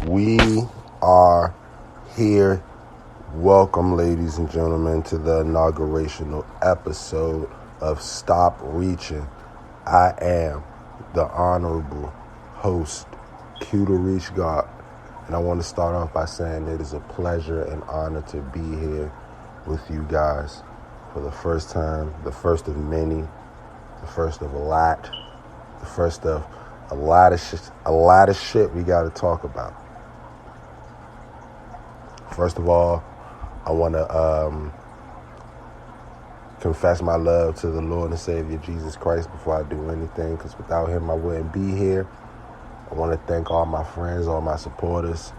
We are here. Welcome, ladies and gentlemen, to the inaugurational episode of Stop Reaching. I am the honorable host, Q to Reach God, and I want to start off by saying it is a pleasure and honor to be here with you guys for the first time, the first of many, the first of a lot, the first of a lot of shit we got to talk about. First of all, I want to confess my love to the Lord and Savior Jesus Christ before I do anything, because without him I wouldn't be here. I want to thank all my friends, all my supporters.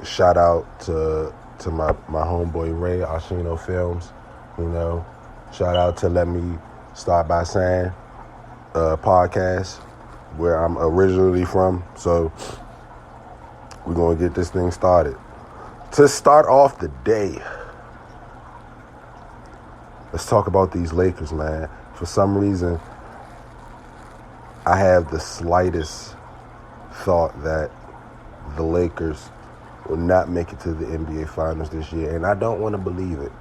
Shout out to my homeboy Ray, Ashino Films. Shout out to Let Me Start By Saying podcast, where I'm originally from. So we're going to get this thing started. To start off the day, let's talk about these Lakers, man. For some reason, I have the slightest thought that the Lakers will not make it to the NBA Finals this year, and I don't want to believe it.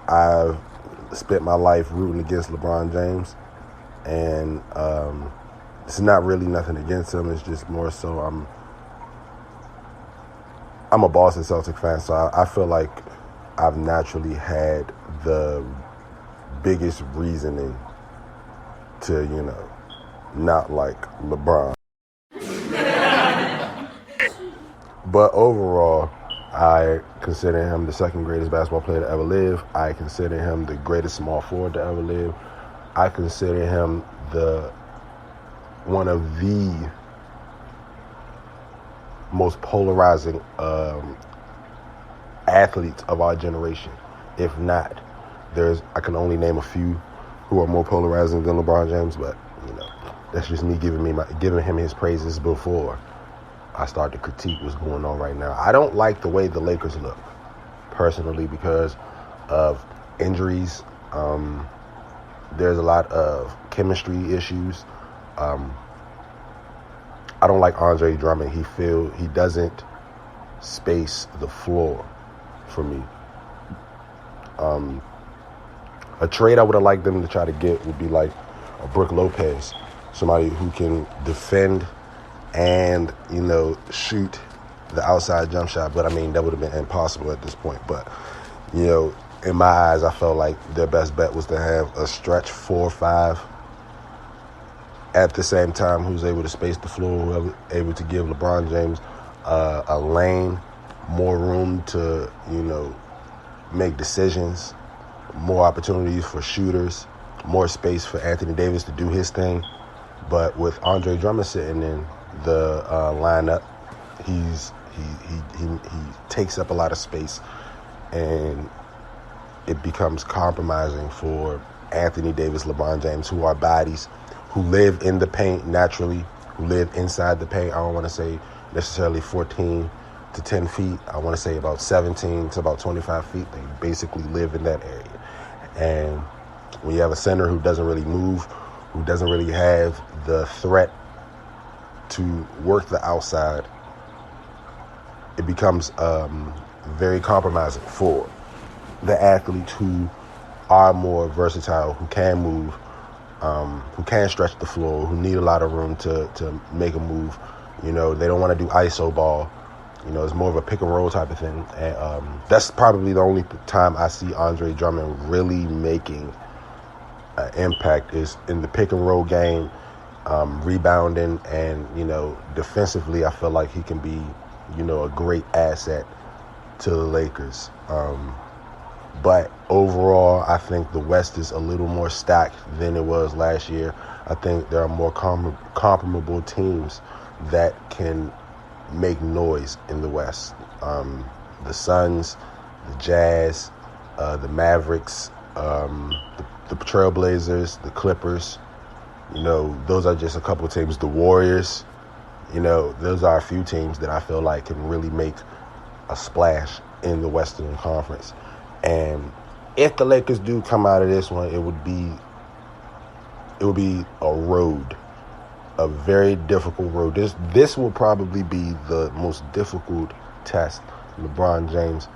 I've spent my life rooting against LeBron James, and it's not really nothing against him. It's just more so I'm a Boston Celtics fan, so I feel like I've naturally had the biggest reasoning to, not like LeBron. But overall, I consider him the second greatest basketball player to ever live. I consider him the greatest small forward to ever live. I consider him one of the most polarizing athletes of our generation. If not, I can only name a few who are more polarizing than LeBron James, but that's just me giving him his praises before I start to critique what's going on right now. I don't like the way the Lakers look, personally, because of injuries. There's a lot of chemistry issues. I don't like Andre Drummond. He doesn't space the floor for me. A trade I would have liked them to try to get would be like a Brook Lopez, somebody who can defend and, shoot the outside jump shot. But, that would have been impossible at this point. But, in my eyes, I felt like their best bet was to have a stretch 4 or 5 at the same time who's able to space the floor, able to give LeBron James a lane, more room to, make decisions, more opportunities for shooters, more space for Anthony Davis to do his thing. But with Andre Drummond sitting in the lineup, he takes up a lot of space, and it becomes compromising for Anthony Davis, LeBron James, who are bodies who live in the paint naturally, who live inside the paint. I don't want to say necessarily 14 to 10 feet. I want to say about 17 to about 25 feet. They basically live in that area. And when you have a center who doesn't really move, who doesn't really have the threat to work the outside, it becomes very compromising for the athletes who are more versatile, who can move, who can stretch the floor, who need a lot of room to make a move. They don't want to do ISO ball. It's more of a pick and roll type of thing. And that's probably the only time I see Andre Drummond really making an impact is in the pick and roll game, rebounding, and, defensively, I feel like he can be, a great asset to the Lakers. But overall, I think the West is a little more stacked than it was last year. I think there are more comparable teams that can make noise in the West. The Suns, the Jazz, the Mavericks, the Trailblazers, the Clippers. Those are just a couple teams. The Warriors, those are a few teams that I feel like can really make a splash in the Western Conference. And if the Lakers do come out of this one, it would be a road a very difficult road. This will probably be the most difficult test LeBron James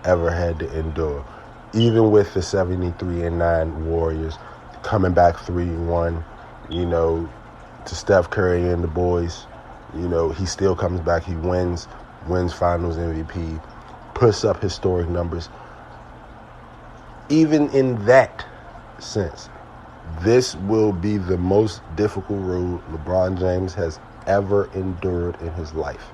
ever had to endure. Even with the 73-9 Warriors coming back 3-1, to Steph Curry and the boys, he still comes back. He wins Finals MVP, puts up historic numbers. Even in that sense, this will be the most difficult road LeBron James has ever endured in his life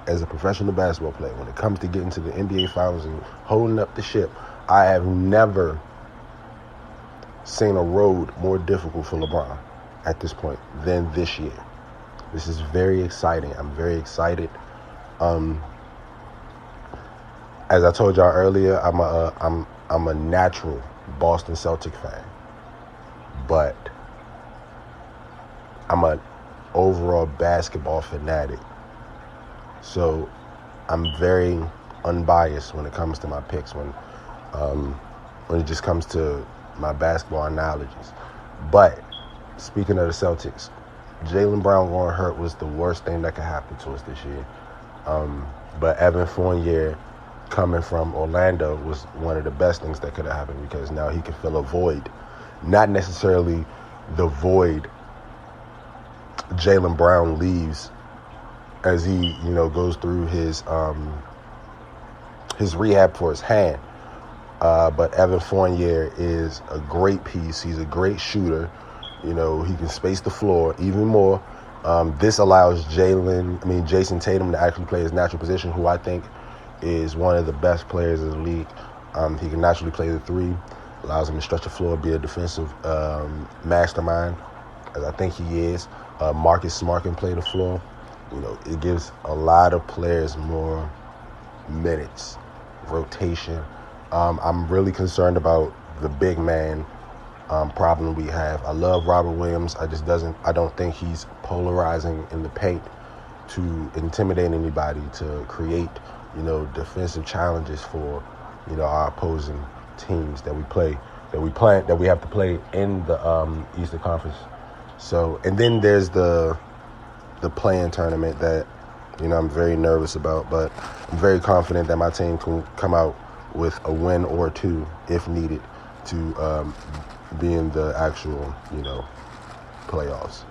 as a professional basketball player. When it comes to getting to the NBA Finals and holding up the ship, I have never seen a road more difficult for LeBron at this point than this year. This is very exciting. I'm very excited. As I told y'all earlier, I'm a natural Boston Celtic fan, but I'm an overall basketball fanatic. So I'm very unbiased when it comes to my picks, when it just comes to my basketball analogies. But speaking of the Celtics, Jaylen Brown going hurt was the worst thing that could happen to us this year. But Evan Fournier coming from Orlando was one of the best things that could have happened, because now he can fill a void. Not necessarily the void Jaylen Brown leaves as he, goes through his rehab for his hand. But Evan Fournier is a great piece. He's a great shooter. He can space the floor even more. This allows Jason Tatum to actually play his natural position, who I think is one of the best players in the league. He can naturally play the three, allows him to stretch the floor, be a defensive mastermind, as I think he is. Marcus Smart can play the floor. It gives a lot of players more minutes, rotation. I'm really concerned about the big man problem we have. I love Robert Williams. I don't think he's polarizing in the paint to intimidate anybody, to create, defensive challenges for, our opposing teams that we have to play in the Eastern Conference. So, and then there's the play-in tournament that, I'm very nervous about, but I'm very confident that my team can come out with a win or two if needed to be in the actual, playoffs.